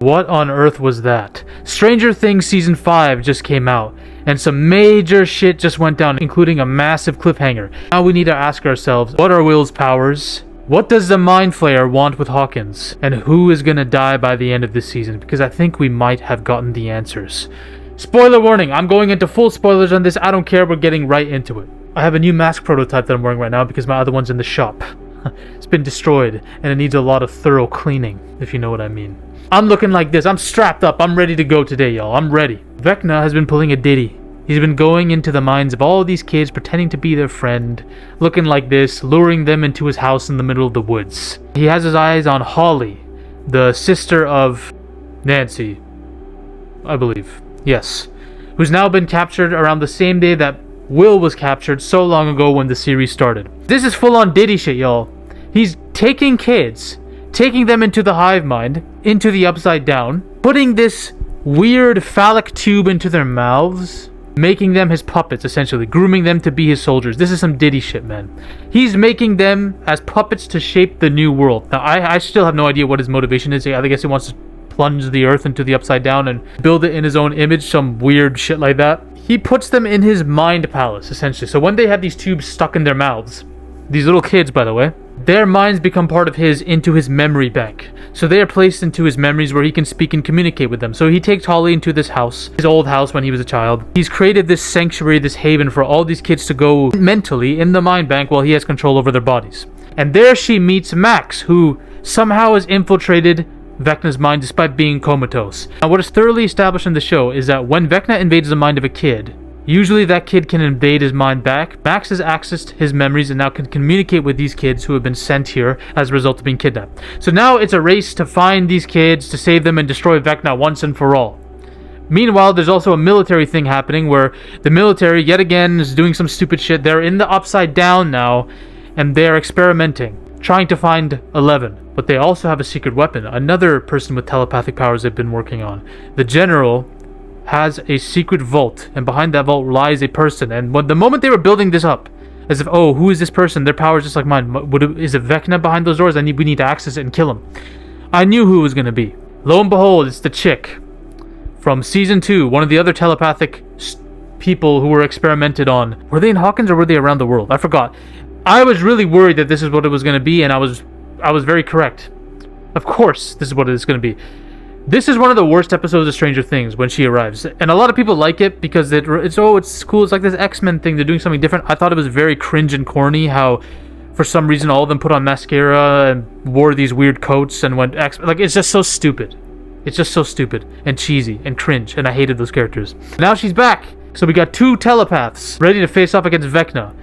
What on earth was that? Stranger Things Season 5 just came out, and some major shit just went down, including a massive cliffhanger. Now we need to ask ourselves, what are Will's powers? What does the Mind Flayer want with Hawkins? And who is gonna die by the end of this season? Because I think we might have gotten the answers. Spoiler warning, I'm going into full spoilers on this. I don't care, we're getting right into it. I have a new mask prototype that I'm wearing right now because my other one's in the shop. It's been destroyed, and it needs a lot of thorough cleaning, if you know what I mean. I'm looking like this. I'm strapped up. I'm ready to go today, y'all. I'm ready. VECNA has been pulling a DIDDY. He's been going into the minds of all these kids, pretending to be their friend, looking like this, luring them into his house in the middle of the woods. He has his eyes on Holly, the sister of Nancy, I believe. Yes. Who's now been captured around the same day that Will was captured so long ago when the series started. This is full-on DIDDY shit, y'all. He's taking kids, taking them into the hive mind, into the upside down, putting this weird phallic tube into their mouths, making them his puppets, essentially, grooming them to be his soldiers. This is some DIDDY shit, man. He's making them as puppets to shape the new world. Now, I still have no idea what his motivation is. I guess he wants to plunge the earth into the upside down and build it in his own image, some weird shit like that. He puts them in his mind palace, essentially. So when they have these tubes stuck in their mouths, these little kids, by the way, their minds become part of his into his memory bank. So they are placed into his memories where he can speak and communicate with them. So he takes Holly into this house, his old house when he was a child. He's created this sanctuary, this haven for all these kids to go mentally in the mind bank while he has control over their bodies. And there she meets Max, who somehow has infiltrated VECNA's mind despite being comatose. Now, what is thoroughly established in the show is that when VECNA invades the mind of a kid, usually that kid can invade his mind back. Max has accessed his memories and now can communicate with these kids who have been sent here as a result of being kidnapped. So now it's a race to find these kids, to save them and destroy VECNA once and for all. Meanwhile, there's also a military thing happening where the military, yet again, is doing some stupid shit. They're in the upside down now, and they're experimenting, trying to find 11. But they also have a secret weapon, another person with telepathic powers they've been working on. The general has a secret vault, and behind that vault lies a person. And when the moment they were building this up, as if, oh, who is this person? Their power is just like mine. Is it VECNA behind those doors? We need to access it and kill him. I knew who it was going to be. Lo and behold, it's the chick from season 2, one of the other telepathic people who were experimented on. Were they in Hawkins or were they around the world? I forgot. I was really worried that this is what it was going to be, and I was very correct. Of course, this is what it's going to be. This is one of the worst episodes of Stranger Things when she arrives. And a lot of people like it because it's cool. It's like this X-Men thing. They're doing something different. I thought it was very cringe and corny how for some reason all of them put on mascara and wore these weird coats and went X. Like, it's just so stupid. It's just so stupid and cheesy and cringe, and I hated those characters. Now she's back. So we got 2 telepaths ready to face off against VECNA.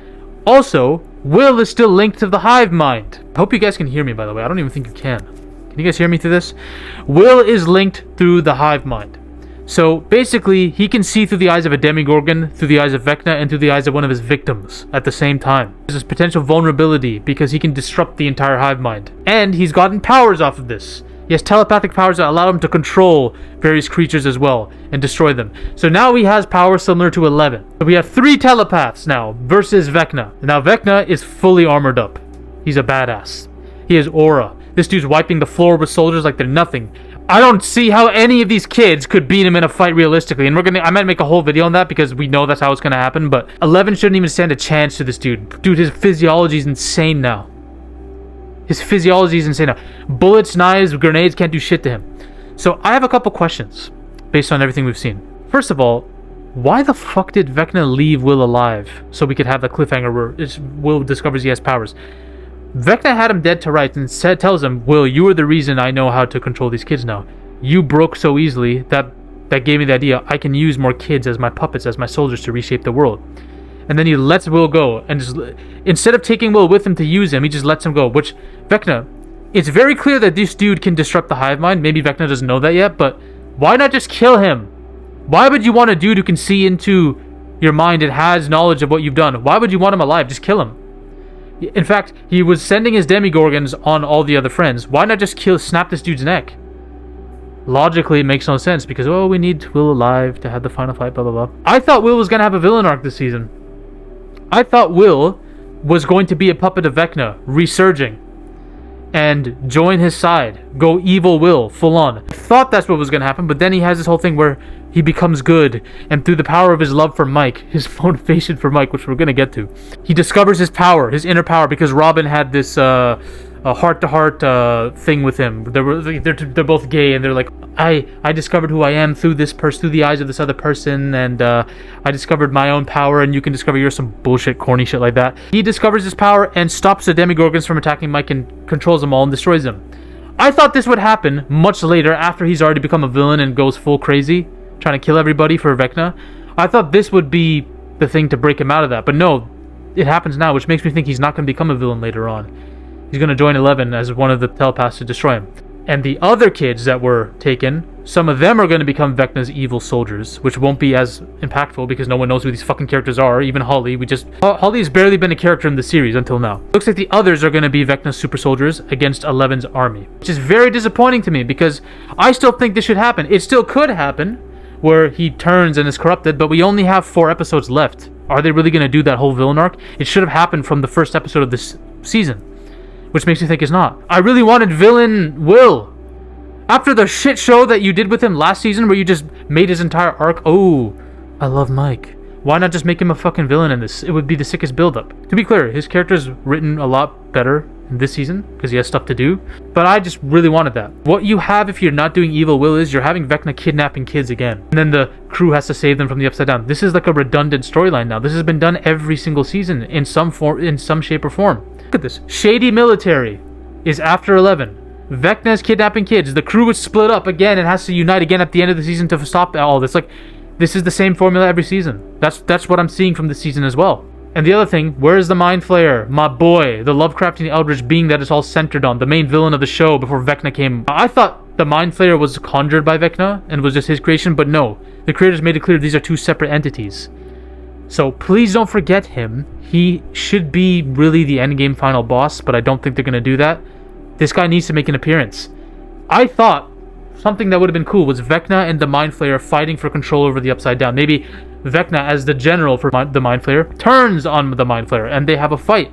Also, Will is still linked to the hive mind. I hope you guys can hear me, by the way. I don't even think you can. Can you guys hear me through this? Will is linked through the hive mind. So basically, he can see through the eyes of a demigorgon, through the eyes of VECNA, and through the eyes of one of his victims at the same time. There's this potential vulnerability because he can disrupt the entire hive mind. And he's gotten powers off of this. He has telepathic powers that allow him to control various creatures as well and destroy them. So now he has powers similar to 11. So we have 3 telepaths now versus VECNA. Now VECNA is fully armored up. He's a badass. He has aura. This dude's wiping the floor with soldiers like they're nothing. I don't see how any of these kids could beat him in a fight realistically. And I might make a whole video on that because we know that's how it's going to happen. But 11 shouldn't even stand a chance to this dude. Dude, his physiology is insane now. His physiology is insane now. Bullets, knives, grenades can't do shit to him. So I have a couple questions based on everything we've seen. First of all, why the fuck did VECNA leave Will alive so we could have the cliffhanger where Will discovers he has powers? VECNA had him dead to rights and tells him, Will, you are the reason I know how to control these kids now. You broke so easily that gave me the idea I can use more kids as my puppets, as my soldiers to reshape the world. And then he lets Will go, and just, instead of taking Will with him to use him, he just lets him go. Which, VECNA, it's very clear that this dude can disrupt the hive mind. Maybe VECNA doesn't know that yet, but why not just kill him? Why would you want a dude who can see into your mind and has knowledge of what you've done? Why would you want him alive? Just kill him. In fact, he was sending his demigorgons on all the other friends. Why not just snap this dude's neck? Logically, it makes no sense because, oh, we need Will alive to have the final fight, blah, blah, blah. I thought Will was going to have a villain arc this season. I thought Will was going to be a puppet of VECNA, resurging. and join his side, go evil Will, full on. I thought that's what was gonna happen, but then he has this whole thing where he becomes good, and through the power of his love for Mike, his motivation for Mike, which we're gonna get to, he discovers his power, his inner power, because Robin had this a heart-to-heart thing with him. They're both gay, and they're like, I discovered who I am through this person, through the eyes of this other person, and I discovered my own power, and you can discover yours. Some bullshit, corny shit like that. He discovers his power and stops the Demogorgons from attacking Mike and controls them all and destroys them. I thought this would happen much later, after he's already become a villain and goes full crazy, trying to kill everybody for Vecna. I thought this would be the thing to break him out of that, but no, it happens now, which makes me think he's not going to become a villain later on. He's going to join 11 as one of the telepaths to destroy him. And the other kids that were taken, some of them are going to become Vecna's evil soldiers, which won't be as impactful because no one knows who these fucking characters are. Even Holly. Holly has barely been a character in the series until now. Looks like the others are going to be Vecna's super soldiers against 11's army, which is very disappointing to me because I still think this should happen. It still could happen where he turns and is corrupted, but we only have 4 episodes left. Are they really going to do that whole villain arc? It should have happened from the first episode of this season, which makes me think it's not. I really wanted villain Will. After the shit show that you did with him last season where you just made his entire arc, oh, I love Mike. Why not just make him a fucking villain in this? It would be the sickest build-up. To be clear, his character's written a lot better in this season because he has stuff to do, but I just really wanted that. What you have if you're not doing evil Will is you're having Vecna kidnapping kids again, and then the crew has to save them from the Upside Down. This is like a redundant storyline now. This has been done every single season in some form, in some shape or form. Look at this. Shady military is after 11. Vecna is kidnapping kids. The crew is split up again and has to unite again at the end of the season to stop all this. Like, this is the same formula every season. That's what I'm seeing from this season as well. And the other thing, where's the Mind Flayer? My boy, the Lovecraftian Eldritch being that it's all centered on, the main villain of the show before Vecna came. I thought the Mind Flayer was conjured by Vecna and was just his creation, but no. The creators made it clear these are 2 separate entities. So please don't forget him. He should be really the endgame final boss, but I don't think they're going to do that. This guy needs to make an appearance. I thought something that would have been cool was Vecna and the Mind Flayer fighting for control over the Upside Down. Maybe Vecna, as the general for the Mind Flayer, turns on the Mind Flayer and they have a fight.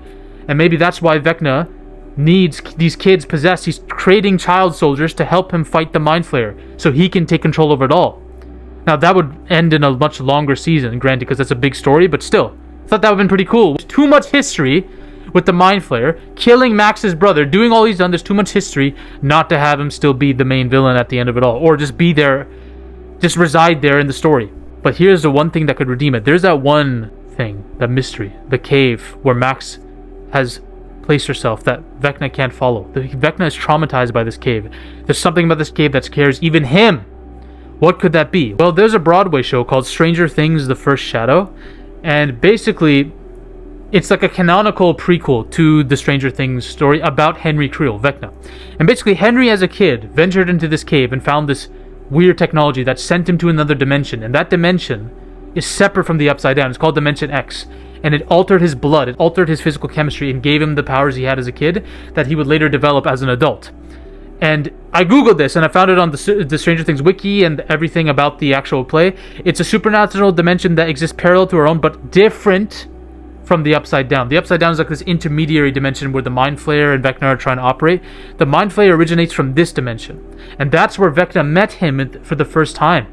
And maybe that's why Vecna needs these kids possessed. He's creating child soldiers to help him fight the Mind Flayer so he can take control over it all. Now that would end in a much longer season, granted, because that's a big story, but still. I thought that would have been pretty cool. Too much history with the Mind Flayer, killing Max's brother, doing all he's done. There's too much history not to have him still be the main villain at the end of it all, or just be there, just reside there in the story. But here's the one thing that could redeem it. There's that one thing, that mystery, the cave where Max has placed herself that Vecna can't follow. Vecna is traumatized by this cave. There's something about this cave that scares even him. What could that be? Well, there's a Broadway show called Stranger Things: The First Shadow, and basically it's like a canonical prequel to the Stranger Things story about Henry Creel, Vecna. And basically, Henry as a kid ventured into this cave and found this weird technology that sent him to another dimension. And that dimension is separate from the Upside Down. It's called Dimension X. And it altered his blood, it altered his physical chemistry, and gave him the powers he had as a kid that he would later develop as an adult. And I googled this and I found it on the Stranger Things wiki and everything about the actual play. It's a supernatural dimension that exists parallel to our own, but different from the Upside Down. The Upside Down is like this intermediary dimension where the Mind Flayer and Vecna are trying to operate. The Mind Flayer originates from this dimension, and that's where Vecna met him for the first time.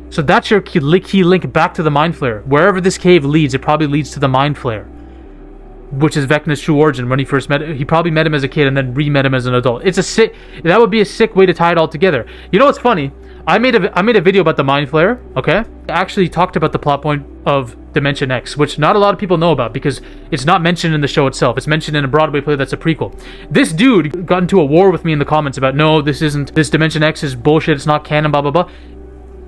So that's your key link back to the Mind Flayer. Wherever this cave leads, it probably leads to the Mind Flayer, which is Vecna's true origin. When he first met him, he probably met him as a kid and then re-met him as an adult. That would be a sick way to tie it all together. You know what's funny? I made a video about the Mind Flayer, okay? I actually talked about the plot point of Dimension X, which not a lot of people know about because it's not mentioned in the show itself. It's mentioned in a Broadway play that's a prequel. This dude got into a war with me in the comments about, no, this Dimension X is bullshit, it's not canon, blah, blah, blah.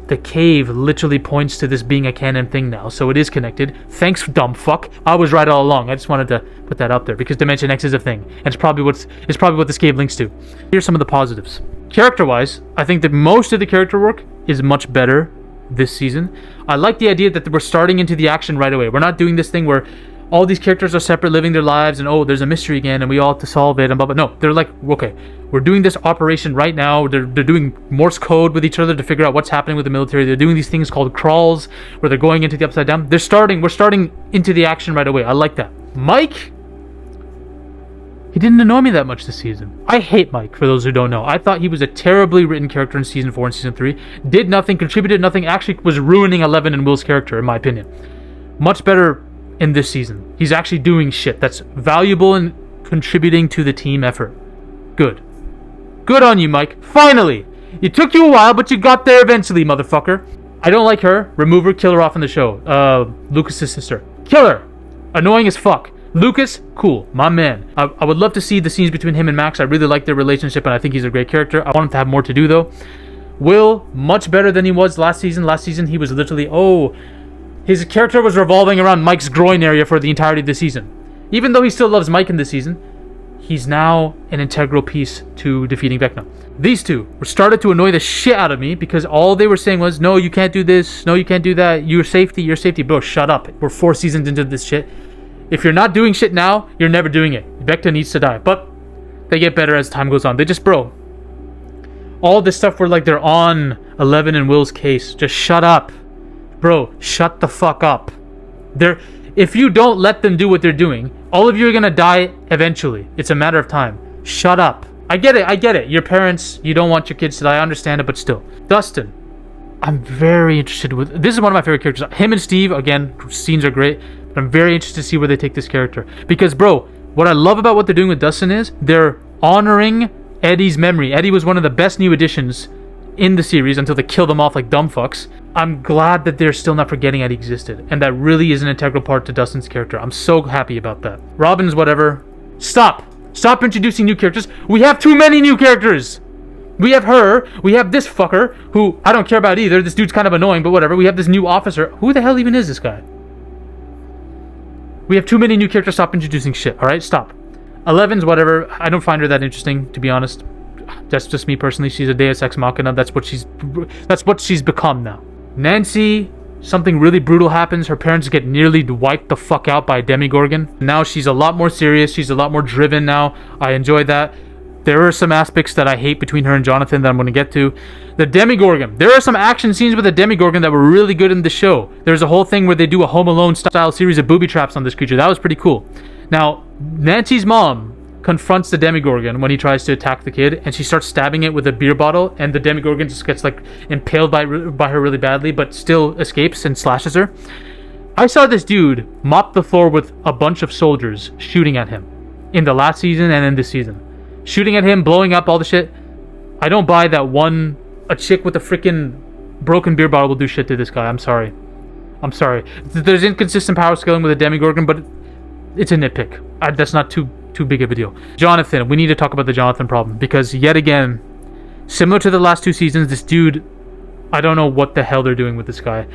The cave literally points to this being a canon thing now, so it is connected. Thanks, dumb fuck. I was right all along. I just wanted to put that out there because Dimension X is a thing, and it's probably what this cave links to. Here's some of the positives. Character-wise, I think that most of the character work is much better this season. I like the idea that we're starting into the action right away. We're not doing this thing where all these characters are separate, living their lives, and oh, there's a mystery again, and we all have to solve it, and blah, blah. No, they're like, okay, we're doing this operation right now. They're doing Morse code with each other to figure out what's happening with the military. They're doing these things called crawls, where they're going into the Upside Down. We're starting into the action right away. I like that. Mike, He didn't annoy me that much this season. I hate Mike, for those who don't know. I thought he was a terribly written character in Season 4 and Season 3. Did nothing, contributed nothing, actually was ruining Eleven and Will's character, in my opinion. Much better in this season. He's actually doing shit that's valuable and contributing to the team effort. Good. Good on you, Mike. Finally! It took you a while, but you got there eventually, motherfucker. I don't like her. Remove her, kill her off in the show. Lucas's sister. Kill her! Annoying as fuck. Lucas, cool, my man. I would love to see the scenes between him and Max. I really like their relationship, and I think he's a great character. I want him to have more to do, though. Will, much better than he was last season. Last season, he was literally, his character was revolving around Mike's groin area for the entirety of the season. Even though he still loves Mike in this season, he's now an integral piece to defeating VECNA. These two were started to annoy the shit out of me because all they were saying was, no, you can't do this. No, you can't do that. Your safety. Bro, shut up. We're 4 seasons into this shit. If you're not doing shit now, you're never doing it. VECNA needs to die. But they get better as time goes on. They just, bro, all this stuff where like they're on Eleven and Will's case. Just shut up. Bro, shut the fuck up. If you don't let them do what they're doing, all of you are gonna die eventually. It's a matter of time. Shut up. I get it. Your parents, you don't want your kids to die. I understand it, but still. Dustin, I'm very interested with... This is one of my favorite characters. Him and Steve, again, scenes are great. But I'm very interested to see where they take this character. Because, bro, what I love about what they're doing with Dustin is they're honoring Eddie's memory. Eddie was one of the best new additions in the series until they killed them off like dumb fucks. I'm glad that they're still not forgetting Eddie existed. And that really is an integral part to Dustin's character. I'm so happy about that. Robin's whatever. Stop introducing new characters. We have too many new characters. We have her. We have this fucker who I don't care about either. This dude's kind of annoying, but whatever. We have this new officer. Who the hell even is this guy? We have too many new characters. Stop introducing shit. All right, stop. Eleven's whatever. I don't find her that interesting, to be honest. That's just me personally. She's a Deus Ex Machina. That's what she's become now. Nancy, something really brutal happens. Her parents get nearly wiped the fuck out by a Demigorgon. Now she's a lot more serious. She's a lot more driven now. I enjoy that. There are some aspects that I hate between her and Jonathan that I'm going to get to. The Demigorgon. There are some action scenes with the Demigorgon that were really good in the show. There's a whole thing where they do a Home Alone style series of booby traps on this creature. That was pretty cool. Now, Nancy's mom confronts the Demigorgon when he tries to attack the kid, and she starts stabbing it with a beer bottle, and the Demigorgon just gets like impaled by her really badly, but still escapes and slashes her. I saw this dude mop the floor with a bunch of soldiers shooting at him in the last season and in this season. Shooting at him, blowing up all the shit. I don't buy that a chick with a freaking broken beer bottle will do shit to this guy. I'm sorry. There's inconsistent power scaling with a Demigorgon, but it's a nitpick. That's not too big of a deal. Jonathan, we need to talk about the Jonathan problem, because yet again, similar to the last 2 seasons, this dude, I don't know what the hell they're doing with this guy.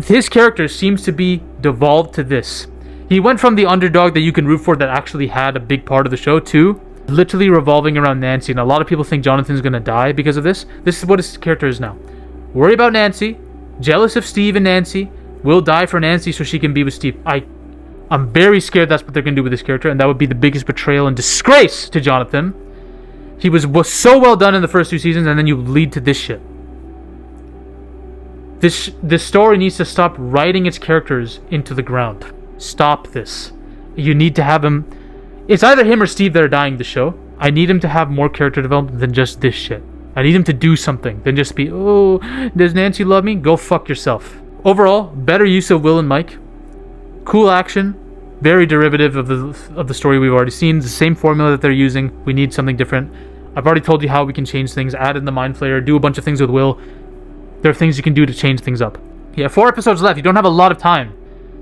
His character seems to be devolved to this. He went from the underdog that you can root for that actually had a big part of the show to literally revolving around Nancy, and a lot of people think Jonathan's gonna die because of this. This is what his character is now. Worry about Nancy, jealous of Steve and Nancy, will die for Nancy so she can be with Steve. I'm very scared that's what they're going to do with this character, and that would be the biggest betrayal and disgrace to Jonathan. He was so well done in the first 2 seasons, and then you lead to this shit. This story needs to stop writing its characters into the ground. Stop this. You need to have him... It's either him or Steve that are dying the show. I need him to have more character development than just this shit. I need him to do something than just be, oh, does Nancy love me? Go fuck yourself. Overall, better use of Will and Mike. Cool action, very derivative of the story we've already seen. The same formula that they're using. We need something different. I've already told you how we can change things. Add in the Mind Flayer. Do a bunch of things with Will. There are things you can do to change things up. Yeah, 4 episodes left. You don't have a lot of time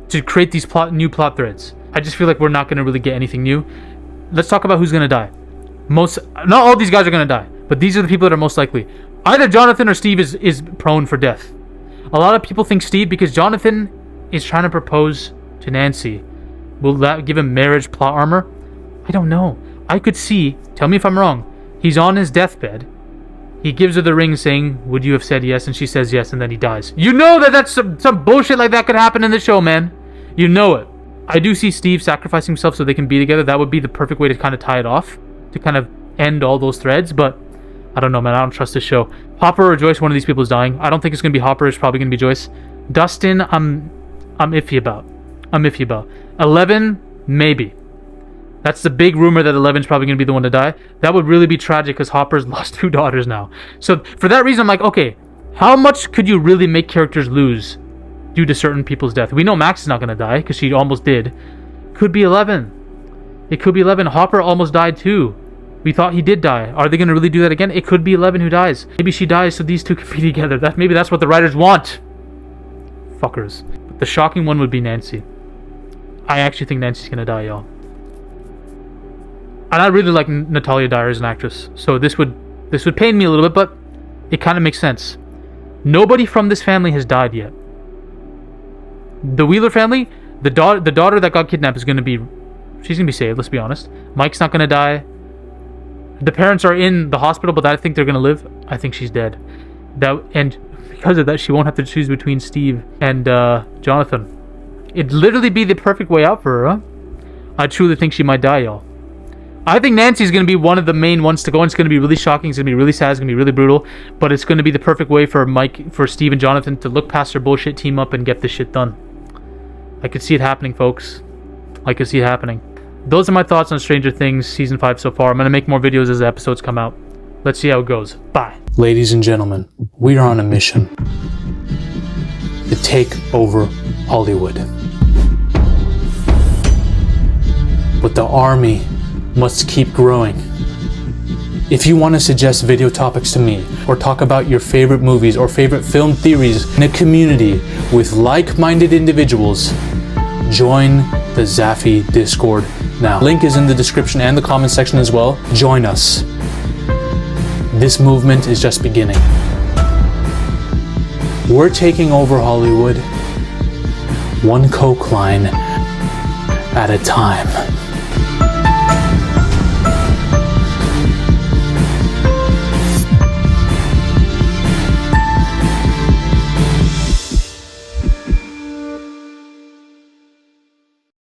to create these new plot threads. I just feel like we're not going to really get anything new. Let's talk about who's going to die. Not all these guys are going to die, but these are the people that are most likely. Either Jonathan or Steve is prone for death. A lot of people think Steve because Jonathan is trying to propose to Nancy. Will that give him marriage plot armor? I don't know. I could see, tell me if I'm wrong, he's on his deathbed. He gives her the ring saying, would you have said yes? And she says yes, and then he dies. You know that's some bullshit like that could happen in the show, man. You know it. I do see Steve sacrificing himself so they can be together. That would be the perfect way to kind of tie it off, to kind of end all those threads, but I don't know, man. I don't trust this show. Hopper or Joyce, one of these people is dying. I don't think it's going to be Hopper. It's probably going to be Joyce. Dustin, I'm iffy about. 11, maybe. That's the big rumor that Eleven's probably going to be the one to die. That would really be tragic because Hopper's lost 2 daughters now. So for that reason, I'm like, okay, how much could you really make characters lose due to certain people's death? We know Max is not going to die because she almost did. Could be 11. It could be 11. Hopper almost died too. We thought he did die. Are they going to really do that again? It could be 11 who dies. Maybe she dies so these two can be together. Maybe that's what the writers want. Fuckers. But the shocking one would be Nancy. I actually think Nancy's going to die, y'all. And I really like Natalia Dyer as an actress. So this would pain me a little bit, but it kind of makes sense. Nobody from this family has died yet. The Wheeler family, the daughter that got kidnapped is going to be... She's going to be saved, let's be honest. Mike's not going to die. The parents are in the hospital, but I think they're going to live. I think she's dead. And because of that, she won't have to choose between Steve and Jonathan. It'd literally be the perfect way out for her, huh? I truly think she might die, y'all. I think Nancy's going to be one of the main ones to go, and it's going to be really shocking, it's going to be really sad, it's going to be really brutal, but it's going to be the perfect way for Steve and Jonathan to look past their bullshit, team up, and get this shit done. I could see it happening, folks. I could see it happening. Those are my thoughts on Stranger Things Season 5 so far. I'm going to make more videos as the episodes come out. Let's see how it goes. Bye. Ladies and gentlemen, we are on a mission to take over Hollywood. But the army must keep growing. If you want to suggest video topics to me, or talk about your favorite movies or favorite film theories in a community with like-minded individuals, join the Zafy Discord now. Link is in the description and the comment section as well. Join us. This movement is just beginning. We're taking over Hollywood, one coke line at a time.